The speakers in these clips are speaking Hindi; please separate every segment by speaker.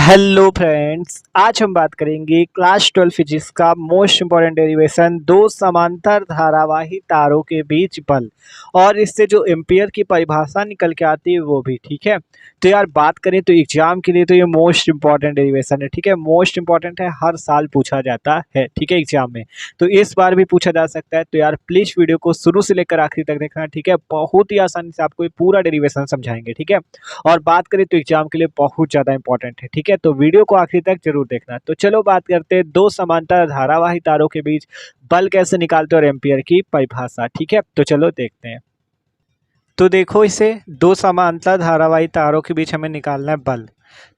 Speaker 1: हेलो फ्रेंड्स, आज हम बात करेंगे क्लास 12 फिजिक्स का मोस्ट इंपॉर्टेंट डेरिवेशन दो समांतर धारावाही तारों के बीच बल और इससे जो एम्पियर की परिभाषा निकल के आती है वो भी। ठीक है, तो यार बात करें तो एग्जाम के लिए तो ये मोस्ट इंपॉर्टेंट डेरिवेशन है। ठीक है, मोस्ट इंपॉर्टेंट है, हर साल पूछा जाता है। ठीक है, एग्जाम में तो इस बार भी पूछा जा सकता है। तो यार प्लीज वीडियो को शुरू से लेकर आखिरी तक देखना। ठीक है, बहुत ही आसानी से आपको ये पूरा डेरिवेशन समझाएंगे। ठीक है, और बात करें तो एग्जाम के लिए बहुत ज़्यादा इंपॉर्टेंट है। ठीक है, तो वीडियो को आखिरी तक जरूर देखना। तो चलो बात करते हैं दो समांतर धारावाही तारों के बीच बल कैसे निकालते हैं और एम्पियर की परिभाषा। ठीक है, तो चलो देखते हैं। तो देखो, इसे दो समांतर धारावाही तारों के बीच हमें निकालना है बल।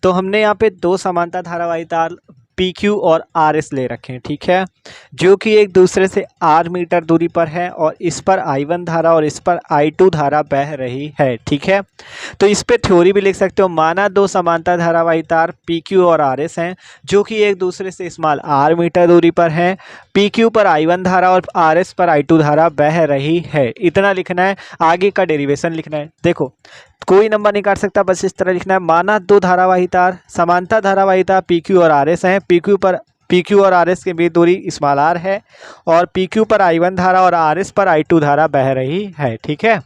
Speaker 1: तो हमने यहाँ पे दो समांतर धारावाही तार पी क्यू और आर एस ले रखे हैं। ठीक है, जो कि एक दूसरे से आर मीटर दूरी पर है और इस पर I1 धारा और इस पर I2 धारा बह रही है। ठीक है, तो इस पे थ्योरी भी लिख सकते हो। माना दो समांतर धारावाही तार पी क्यू और आर एस हैं, जो कि एक दूसरे से स्मॉल आर मीटर दूरी पर हैं। पी क्यू पर I1 धारा और आर एस पर I2 धारा बह रही है। इतना लिखना है, आगे का डेरिवेशन लिखना है। देखो, कोई नंबर नहीं काट सकता, बस इस तरह लिखना है। माना दो धारावाही तार समांतर धारावाही तार पी क्यू और आर एस हैं। पी क्यू और आर एस के बीच दूरी स्मॉल आर है और पी क्यू पर I1 धारा और आर एस पर I2 धारा बह रही है। ठीक है,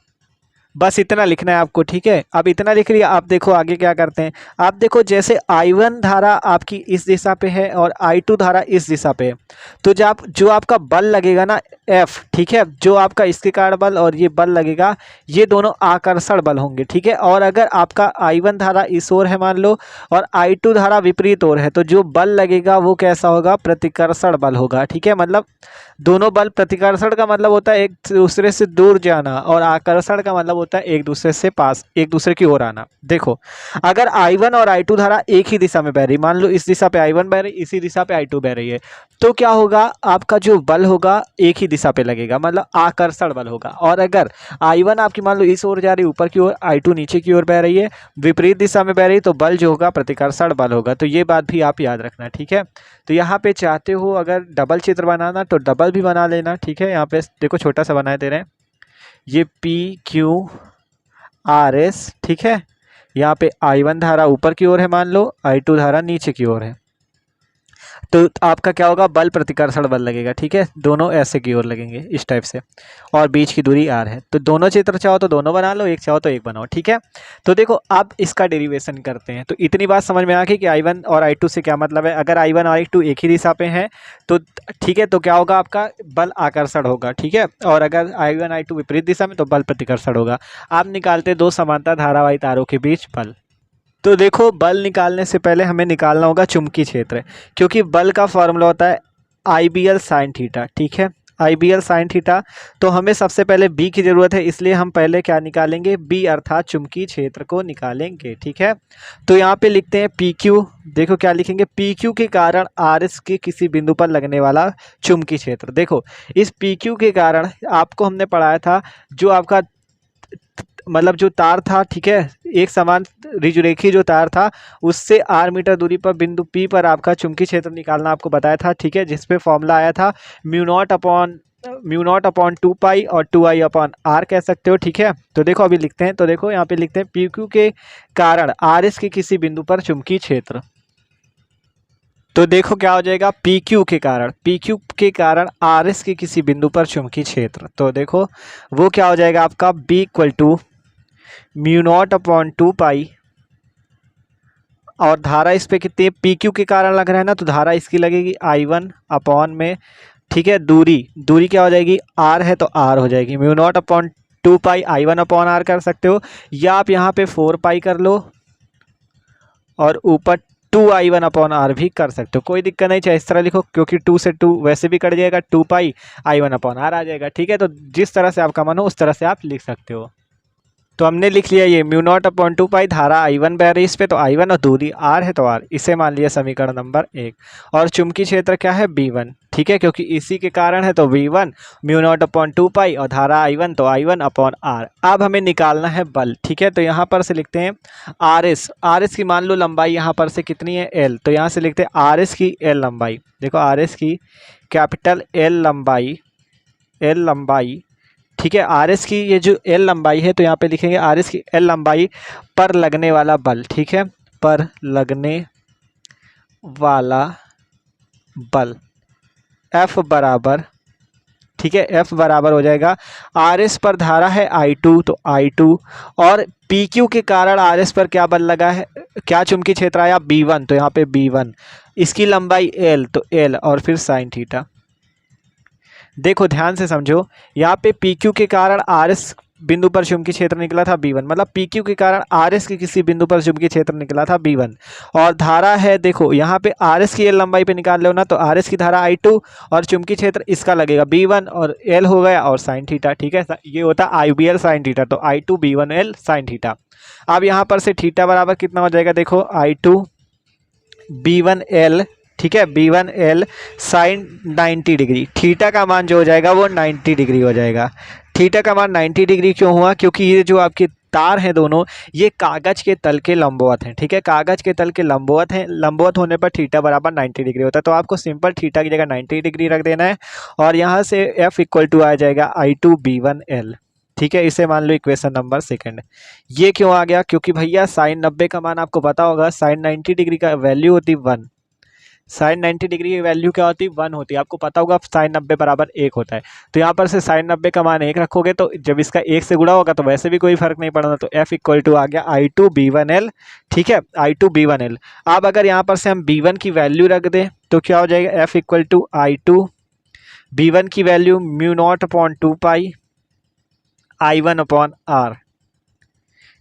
Speaker 1: बस इतना लिखना है आपको। ठीक है, अब इतना लिख लिया। आप देखो आगे क्या करते हैं। आप देखो, जैसे I1 धारा आपकी इस दिशा पे है और I2 धारा इस दिशा पे है, तो जो आपका बल लगेगा ना F, ठीक है, जो आपका इसके कारण बल और ये बल लगेगा, ये दोनों आकर्षण बल होंगे। ठीक है, और अगर आपका I1 धारा इस ओर है मान लो और I2 धारा विपरीत ओर है, तो जो बल लगेगा वो कैसा होगा? प्रतिकर्षण बल होगा। ठीक है, मतलब दोनों बल, प्रतिकर्षण का मतलब होता है एक दूसरे से दूर जाना और आकर्षण का मतलब होता है एक दूसरे से पास, एक दूसरे की ओर आना। देखो, अगर I1 और I2 धारा एक ही दिशा में बह रही, मान लो इस दिशा पे I1 बह रही, इसी दिशा पे I2 बह रही है, तो क्या होगा? आपका जो बल होगा एक ही दिशा पे लगेगा, मतलब आकर्षण बल होगा। और अगर I1 आपकी मान लो इस ओर जा रही ऊपर की ओर, I2 नीचे की ओर बह रही है, विपरीत दिशा में बह रही, तो बल जो होगा प्रतिकर्षण बल होगा। तो ये बात भी आप याद रखना। ठीक है, तो यहाँ पे चाहते हो अगर डबल चित्र बनाना तो डबल भी बना लेना। ठीक है, यहाँ पे देखो छोटा सा बनाए दे रहे हैं, ये पी क्यू आर एस। ठीक है, यहाँ पे I1 धारा ऊपर की ओर है मान लो, I2 धारा नीचे की ओर है, तो आपका क्या होगा? बल प्रतिकर्षण बल लगेगा। ठीक है, दोनों ऐसे की ओर लगेंगे इस टाइप से, और बीच की दूरी आर है। तो दोनों चित्र चाहो तो दोनों बना लो, एक चाहो तो एक बनाओ। ठीक है, तो देखो अब इसका डेरिवेशन करते हैं। तो इतनी बात समझ में आ गई कि I1 और I2 से क्या मतलब है। अगर I1 और I2 एक ही दिशा पे हैं तो ठीक है, तो क्या होगा? आपका बल आकर्षण होगा। ठीक है, और अगर I1 I2 विपरीत दिशा में तो बल प्रतिकर्षण होगा। आप निकालते दो समांतर धारावाही तारों के बीच बल। तो देखो, बल निकालने से पहले हमें निकालना होगा चुंबकीय क्षेत्र, क्योंकि बल का फॉर्मूला होता है IBL साइन थीटा। ठीक है, IBL साइन थीटा। तो हमें सबसे पहले B की ज़रूरत है, इसलिए हम पहले क्या निकालेंगे? B अर्थात चुंबकीय क्षेत्र को निकालेंगे। ठीक है, तो यहाँ पे लिखते हैं PQ। देखो क्या लिखेंगे? PQ के कारण RS के किसी बिंदु पर लगने वाला चुंबकीय क्षेत्र। देखो, इस PQ के कारण आपको हमने पढ़ाया था, जो आपका मतलब जो तार था, ठीक है, एक समान ऋजुरेखी जो तार था, उससे आर मीटर दूरी पर बिंदु P पर आपका चुंबकीय क्षेत्र निकालना आपको बताया था। ठीक है, जिसपे फॉर्मूला आया था म्यू नॉट अपॉन 2 पाई और 2I अपॉन आर कह सकते हो। ठीक है, तो देखो अभी लिखते हैं। तो देखो यहाँ पे लिखते हैं PQ के कारण RS के किसी बिंदु पर चुंबकीय क्षेत्र। तो देखो क्या हो जाएगा? PQ के कारण RS के किसी बिंदु पर चुंबकीय क्षेत्र। तो देखो वो क्या हो जाएगा आपका? B equal to mu naught upon 2 pi, और धारा इस पे कितनी है? PQ के कारण लग रहा है ना, तो धारा इसकी लगेगी I1 अपॉन में। ठीक है, दूरी क्या हो जाएगी? R है तो R हो जाएगी, म्यू नॉट अपॉन 2 पाई I1 अपॉन R कर सकते हो, या आप यहाँ पे 4 पाई कर लो और ऊपर 2I1 अपॉन R भी कर सकते हो, कोई दिक्कत नहीं। चाहे इस तरह लिखो, क्योंकि 2 से 2 वैसे भी कट जाएगा, 2 पाई I1 अपॉन R आ जाएगा। ठीक है, तो जिस तरह से आपका मन हो उस तरह से आप लिख सकते हो। तो हमने लिख लिया ये म्यू नॉट अपॉन 2 पाई, धारा I1 बह रही इस पे, तो I1 और दूरी R है तो R, इसे मान लिया समीकरण नंबर 1। और चुंबकीय क्षेत्र क्या है? B1। ठीक है, क्योंकि इसी के कारण है तो V1, mu naught upon 2 pi और धारा I1 तो I1 अपॉन R। अब हमें निकालना है बल। ठीक है, तो यहाँ पर से लिखते हैं RS की मान लो लंबाई यहाँ पर से कितनी है? L। तो यहाँ से लिखते हैं RS की L लंबाई। देखो RS की कैपिटल L लंबाई। ठीक है, RS की ये जो L लंबाई है, तो यहाँ पे लिखेंगे RS की L लंबाई पर लगने वाला बल। ठीक है, पर लगने वाला बल F बराबर, ठीक है, F बराबर हो जाएगा RS पर धारा है I2 तो I2, और PQ के कारण RS पर क्या बल लगा है, क्या चुंबकीय क्षेत्र आया B1, तो यहाँ पे B1, इसकी लंबाई L तो L और फिर साइन थीटा। देखो ध्यान से समझो, यहाँ पे PQ के कारण RS बिंदु पर चुंबकीय क्षेत्र निकला था B1, मतलब PQ के कारण RS के किसी बिंदु पर चुंबकीय क्षेत्र निकला था B1, और धारा है देखो यहाँ पे RS की L लंबाई पे निकाल लो ना, तो RS की धारा I2 और चुंबकीय क्षेत्र इसका लगेगा B1 और L हो गया और साइन थीटा, ठीक है, ये होता है IBL साइन थीटा, तो I2 B1L साइन थीटा। अब यहाँ पर से थीटा बराबर कितना हो जाएगा, देखो I2 B1L, ठीक है, B1L साइन 90 डिग्री, थीटा का मान जो हो जाएगा वो 90 डिग्री हो जाएगा। थीटा का मान 90 डिग्री क्यों हुआ, क्योंकि ये जो आपके तार हैं दोनों, ये कागज के तल के लंबवत हैं, ठीक है, कागज के तल के लंबवत हैं, लंबवत होने पर थीटा बराबर 90 डिग्री होता है, तो आपको सिंपल थीटा की जगह 90 डिग्री रख देना है, और यहाँ से F इक्वल टू आ जाएगा I2 B1L, ठीक है, इसे मान लो इक्वेशन नंबर सेकंड। ये क्यों आ गया, क्योंकि भैया साइन 90 का मान आपको पता होगा, साइन 90 डिग्री का वैल्यू होती 1, साइन 90 डिग्री की वैल्यू क्या होती है 1 होती है, आपको पता होगा साइन 90 बराबर 1 होता है, तो यहाँ पर से साइन 90 का मान 1 रखोगे, तो जब इसका 1 से गुणा होगा तो वैसे भी कोई फर्क नहीं पड़ना, तो F इक्वल टू आ गया I2 B1L, ठीक है, I2 B1L। अब अगर यहाँ पर से हम B1 की वैल्यू रख दें तो क्या हो जाएगा, F equal to I2 B1 की वैल्यू μ0/2 I1/R,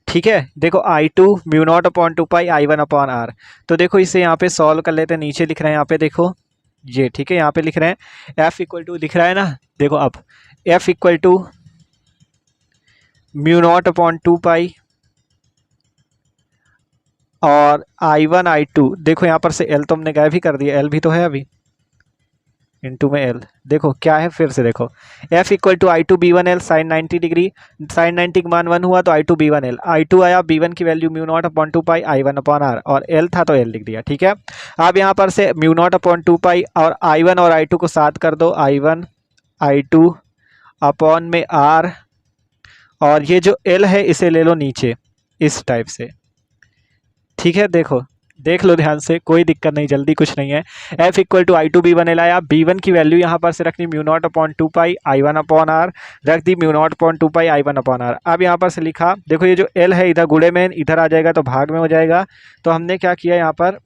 Speaker 1: ठीक है, देखो I2 μ0/2 I1/R, तो देखो इसे यहाँ पे सॉल्व कर लेते हैं, नीचे लिख रहे हैं यहाँ पे देखो ये, ठीक है, यहाँ पे लिख रहे हैं F इक्वल टू, दिख रहा है ना, देखो अब F इक्वल टू μ0/2 और I1 I2, देखो यहाँ पर से L तो हमने गायब ही कर दिया, L भी तो है अभी, इंटू में L, देखो क्या है, फिर से देखो F equal to I2 B1L sine 90 degree, sine 90 का मान 1 हुआ तो I2 B1L, I2 आया, B1 की वैल्यू μ0/2 I1/R, और L था तो L लिख दिया, ठीक है। अब यहाँ पर से μ0/2 और I1 और I2 को साथ कर दो, I1 I2 अपॉन में R, और ये जो L है इसे ले लो नीचे इस टाइप से, ठीक है, देखो देख लो ध्यान से, कोई दिक्कत नहीं, जल्दी कुछ नहीं है। F equal to I2 B1L आया, B1 की वैल्यू यहाँ पर से रखनी μ0/2 I1/R, रख दी μ0/2 I1/R। अब यहाँ पर से लिखा, देखो ये जो L है इधर गुणे में इधर आ जाएगा तो भाग में हो जाएगा, तो हमने क्या किया यहाँ पर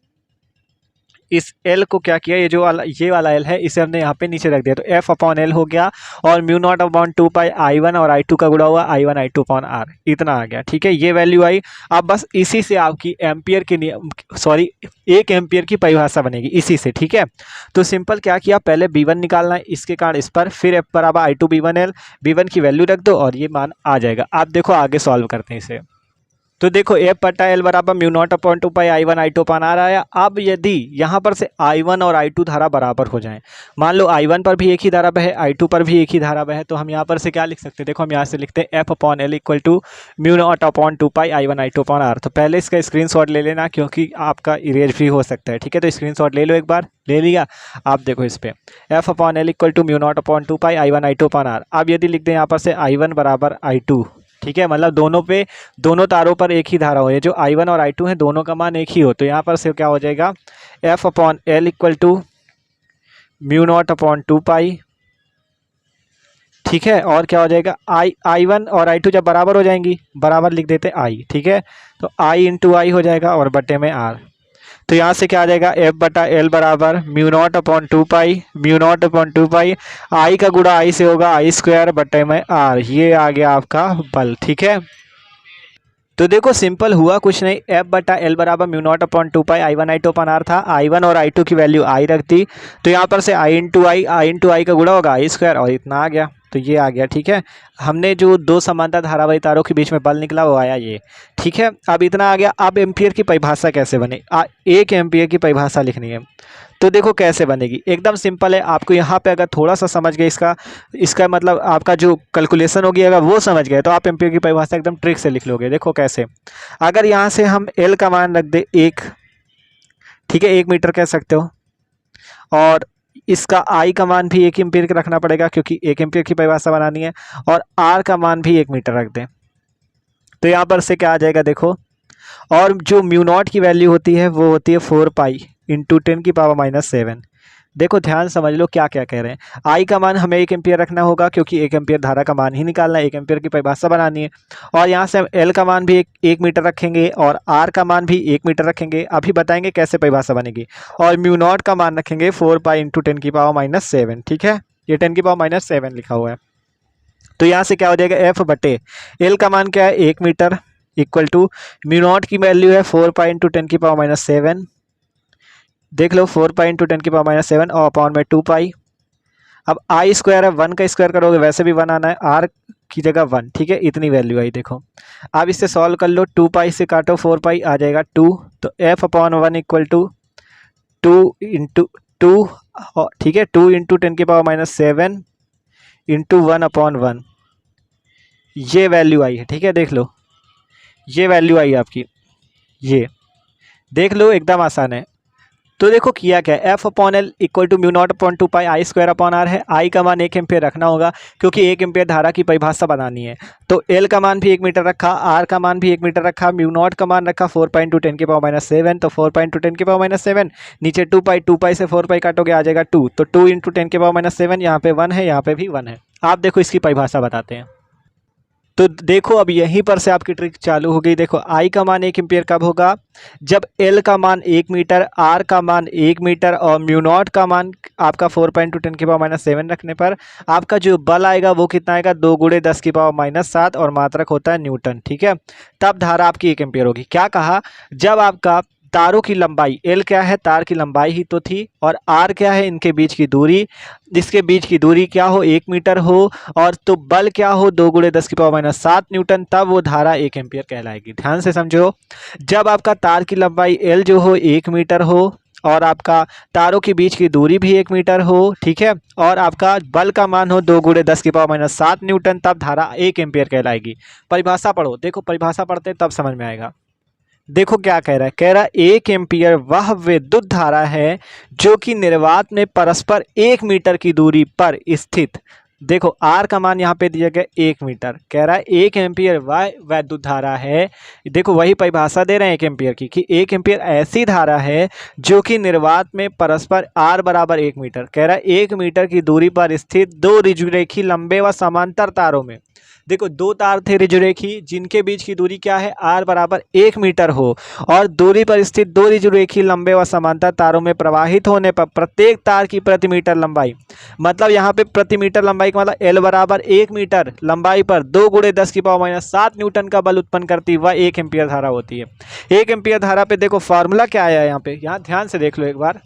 Speaker 1: इस L को क्या किया, ये वाला L है इसे हमने यहाँ पे नीचे रख दिया, तो F/L हो गया, और μ0/2 I1 और I2 का गुणा हुआ I1 I2/R, इतना आ गया, ठीक है, ये वैल्यू आई। अब बस इसी से आपकी एम्पियर की सॉरी 1 एम्पियर की परिभाषा बनेगी इसी से, ठीक है। तो सिंपल क्या किया, पहले B1 निकालना है, इसके कारण इस पर, फिर F बराबर I2 B1L, B1 की वैल्यू रख दो और ये मान आ जाएगा। आप देखो आगे सॉल्व करते हैं इसे, तो देखो F/L बराबर μ0/2 I1 I2/R आया। अब यदि यहाँ पर से I1 और I2 धारा बराबर हो जाएं, मान लो I1 पर भी एक ही धारा बहे, I2 पर भी एक ही धारा बहे, तो हम यहाँ पर से क्या लिख सकते हैं, देखो हम यहाँ से लिखते हैं F/L equal to μ0/2 I1 I2/R। तो पहले इसका स्क्रीनशॉट ले लेना क्योंकि आपका इरेज भी हो सकता है, ठीक है, तो स्क्रीनशॉट ले लो, एक बार ले लिया। आप देखो इस पर F/L equal to μ0/2 I1 I2/R। अब यदि लिख दें यहाँ पर से I1 बराबर I2, ठीक है, मतलब दोनों तारों पर एक ही धारा हो, ये जो I1 और I2 है दोनों का मान एक ही हो, तो यहाँ पर से क्या हो जाएगा F/L इक्वल टू μ0/2, ठीक है, और क्या हो जाएगा I1 और I2 जब बराबर हो जाएंगी, बराबर लिख देते I, ठीक है, तो I इंटू I हो जाएगा और बटे में R, तो यहाँ से क्या आ जाएगा F/L बराबर μ0/2 I का गुणा I से होगा I² बटे में R, ये आ गया आपका बल, ठीक है। तो देखो सिंपल हुआ कुछ नहीं, F/L बराबर μ0/2 I1 I2/R था, I1 और I2 की वैल्यू I रख दी, तो यहाँ पर से I इंटू I का गुणा होगा I² और इतना आ गया, तो ये आ गया, ठीक है। हमने जो दो समांतर धारावाही तारों के बीच में बल निकला वो आया ये, ठीक है। अब इतना आ गया। अब एम्पियर की परिभाषा कैसे बने, 1 एम्पियर की परिभाषा लिखनी है, तो देखो कैसे बनेगी, एकदम सिंपल है। आपको यहाँ पे अगर थोड़ा सा समझ गए इसका मतलब आपका जो कैलकुलेशन होगी अगर वो समझ गए तो आप एम्पियर की परिभाषा एकदम ट्रिक से लिख लोगे। देखो कैसे, अगर यहाँ से हम L का मान रख दे 1, ठीक है, 1 मीटर कह सकते हो, और इसका I का मान भी 1 एम्पियर का रखना पड़ेगा क्योंकि 1 एम्पियर की परिभाषा बनानी है, और R का मान भी 1 मीटर रख दें, तो यहाँ पर से क्या आ जाएगा देखो, और जो μ0 की वैल्यू होती है वो होती है 4 पाई इंटू 10⁻⁷। देखो ध्यान समझ लो क्या क्या कह रहे हैं। आई का मान हमें 1 एम्पियर रखना होगा क्योंकि 1 एम्पियर धारा का मान ही निकालना है, 1 एम्पियर की परिभाषा बनानी है। और यहाँ से हम एल का मान भी 1 मीटर रखेंगे और आर का मान भी 1 मीटर रखेंगे। अभी बताएंगे कैसे परिभाषा बनेगी। और म्यू नॉट का मान रखेंगे 4 पाई इंटू 10⁻⁷। ठीक है, ये 10⁻⁷ लिखा हुआ है। तो यहाँ से क्या हो जाएगा, एफ बटे एल का मान क्या है 1 metre equal to mu naught की वैल्यू है 4 पाई इंटू 10⁻⁷। देख लो 4 पाई इंटू 10⁻⁷ और अपॉन में 2 पाई। अब आई स्क्वायर है, 1 का स्क्वायर करोगे वैसे भी 1 आना है, आर की जगह 1। ठीक है, इतनी वैल्यू आई। देखो अब इससे सॉल्व कर लो, 2 पाई से काटो 4 पाई आ जाएगा 2। तो F upon 1 equal to 2 into 2, ठीक है, 2 इंटू 10⁻⁷ इंटू 1 अपॉन 1, ये वैल्यू आई है। ठीक है, देख लो ये वैल्यू आई आपकी, ये देख लो एकदम आसान है। तो देखो किया क्या, F upon L equal to mu naught upon 2 pi I square upon R है। आई का मान 1 एम्पियर रखना होगा क्योंकि 1 एम्पियर धारा की परिभाषा बनानी है। तो एल का मान भी 1 मीटर रखा, आर का मान भी 1 मीटर रखा, म्यू नॉट का मान रखा 4 पाई इंटू 10⁻⁷। तो 4 पाई इंटू 10⁻⁷, नीचे 2 पाई से 4 पाई काटोगे आ जाएगा 2। तो 2 इंटू 10⁻⁷, यहाँ पे 1 है, यहाँ पे भी 1 है। आप देखो इसकी परिभाषा बताते हैं। तो देखो अब यहीं पर से आपकी ट्रिक चालू हो गई। देखो आई का मान 1 एम्पियर कब होगा, जब एल का मान 1 मीटर, आर का मान 1 मीटर और म्यू नॉट का मान आपका 4 पाई इंटू 10⁻⁷ रखने पर आपका जो बल आएगा वो कितना आएगा, 2 गुणे 10⁻⁷ और मात्रक होता है न्यूटन। ठीक है, तब धारा आपकी 1 एम्पियर होगी। क्या कहा, जब आपका तारों की लंबाई एल क्या है, तार की लंबाई ही तो थी, और आर क्या है, इनके बीच की दूरी, जिसके बीच की दूरी क्या हो 1 मीटर हो, और तो बल क्या हो 2 गुणे 10⁻⁷ न्यूटन, तब वो धारा 1 एम्पियर कहलाएगी। ध्यान से समझो, जब आपका तार की लंबाई एल जो हो 1 मीटर हो और आपका तारों के बीच की दूरी भी 1 मीटर हो, ठीक है, और आपका बल का मान हो 2 गुणे 10⁻⁷ न्यूटन, तब धारा 1 एम्पियर कहलाएगी। परिभाषा पढ़ो, देखो परिभाषा पढ़ते तब समझ में आएगा। देखो क्या कह रहा है, कह रहा है 1 एम्पियर वह विद्युत धारा है जो कि निर्वात में परस्पर 1 मीटर की दूरी पर स्थित, देखो आर का मान यहाँ पे दिया गया 1 मीटर, कह रहा है 1 एम्पियर वह विद्युत धारा है। देखो वही परिभाषा दे रहे हैं 1 एम्पियर की, कि 1 एम्पियर ऐसी धारा है जो कि निर्वात में परस्पर आर बराबर 1 मीटर, कह रहा है 1 मीटर की दूरी पर स्थित 2 ऋजुरेखी लंबे व समांतर तारों में। देखो 2 तार थे ऋजुरेखी जिनके बीच की दूरी क्या है, आर बराबर 1 मीटर हो, और दूरी पर स्थित 2 ऋजुरेखी लंबे व समांतर तारों में प्रवाहित होने पर प्रत्येक तार की प्रति मीटर लंबाई, मतलब यहाँ पे प्रति मीटर लंबाई का मतलब एल बराबर 1 मीटर लंबाई पर 2 गुणे 10⁻⁷ न्यूटन का बल उत्पन्न करती वह 1 एम्पियर धारा होती है। 1 एम्पियर धारा पे देखो फार्मूला क्या आया है यहाँ पे, यहाँ ध्यान से देख लो एक बार,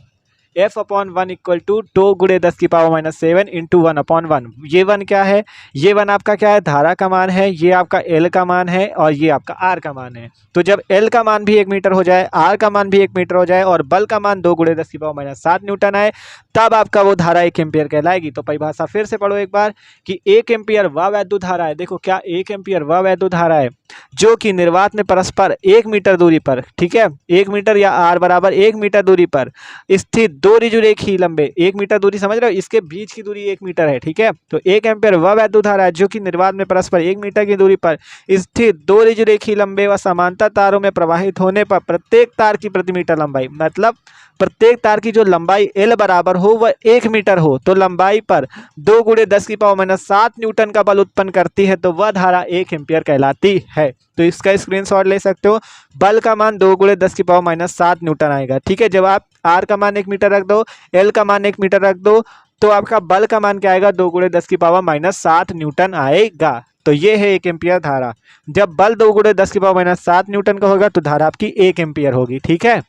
Speaker 1: एफ अपॉन 1 इक्वल टू 2 गुणे 10⁻⁷ इंटू 1 अपॉन 1। ये 1 क्या है, ये 1 आपका क्या है, धारा का मान है, ये आपका एल का मान है और ये आपका आर का मान है। तो जब एल का मान भी 1 मीटर हो जाए, आर का मान भी 1 मीटर हो जाए और बल का मान 2 गुणे 10⁻⁷ न्यूटन आए, तब आपका वो धारा 1 एम्पियर कहलाएगी। तो परिभाषा फिर से पढ़ो एक बार, कि 1 एम्पियर वह वैद्युत धारा है, देखो क्या 1 एम्पियर वह वैद्युत धारा है जो कि निर्वात में परस्पर 1 मीटर दूरी पर, ठीक है, 1 मीटर या आर बराबर 1 मीटर दूरी पर स्थित 2 ऋजुरेखी लंबे, 1 मीटर दूरी समझ रहे हो, इसके बीच की दूरी 1 मीटर है। ठीक है, तो 1 एम्पियर वह वैद्युत धारा है जो कि निर्वात में परस्पर 1 मीटर की दूरी पर स्थित 2 ऋजुरेखी लंबे व समांतर तारों में प्रवाहित होने पर प्रत्येक तार की प्रति मीटर लंबाई, मतलब प्रत्येक तार की जो लंबाई एल बराबर हो वह 1 मीटर हो, तो लंबाई पर 2 गुणे 10⁻⁷ न्यूटन का बल उत्पन्न करती है, तो वह धारा 1 एम्पियर कहलाती है। तो इसका स्क्रीनशॉट ले सकते हो, बल का मान 2 गुणे 10⁻⁷ न्यूटन आएगा। ठीक है, जब आप आर का मान 1 मीटर रख दो, एल का मान 1 मीटर रख दो, तो आपका बल का मान क्या आएगा, 2 गुणे 10⁻⁷ न्यूटन आएगा। तो ये है 1 एम्पियर धारा। जब बल 2 गुणे 10⁻⁷ न्यूटन का होगा तो धारा आपकी 1 एम्पियर होगी। ठीक है,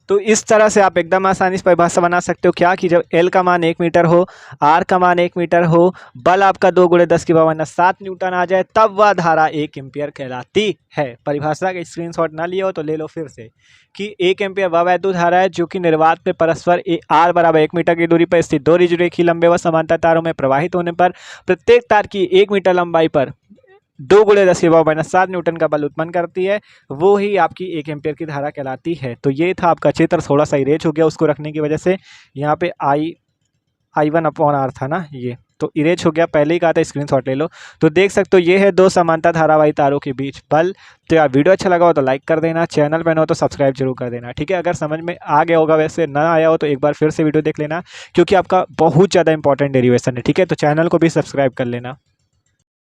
Speaker 1: तो इस तरह से आप एकदम आसानी से परिभाषा बना सकते हो, क्या कि जब एल का मान 1 मीटर हो, आर का मान 1 मीटर हो, बल आपका 2 गुणे 10⁻⁷ न्यूटन आ जाए, तब वह धारा 1 एम्पियर कहलाती है। परिभाषा का स्क्रीनशॉट ना लिया हो तो ले लो फिर से, कि 1 एम्पियर वह वैद्युत धारा है जो कि निर्वात में परस्पर आर बराबर 1 मीटर की दूरी पर स्थित 2 ऋजुरेखी लंबे व समांतर तारों में प्रवाहित होने पर प्रत्येक तार की 1 मीटर लंबाई पर 2 गुणे 10⁻⁷ न्यूटन का बल उत्पन्न करती है, वो ही आपकी 1 एम्पियर की धारा कहलाती है। तो ये था आपका चित्र, थोड़ा सा इरेज हो गया उसको रखने की वजह से, यहाँ पे I1 अपॉन आर था ना ये, तो इरेज हो गया, पहले ही कहा था स्क्रीनशॉट ले लो। तो देख सकते हो ये है दो समांतर धारावाही तारों के बीच बल। तो यार वीडियो अच्छा लगा हो तो लाइक कर देना, चैनल पर न हो तो सब्सक्राइब जरूर कर देना, ठीक है। अगर समझ में आ गया होगा, वैसे ना आया हो तो एक बार फिर से वीडियो देख लेना, क्योंकि आपका बहुत ज़्यादा इंपॉर्टेंट डेरिवेशन है, ठीक है। तो चैनल को भी सब्सक्राइब कर लेना।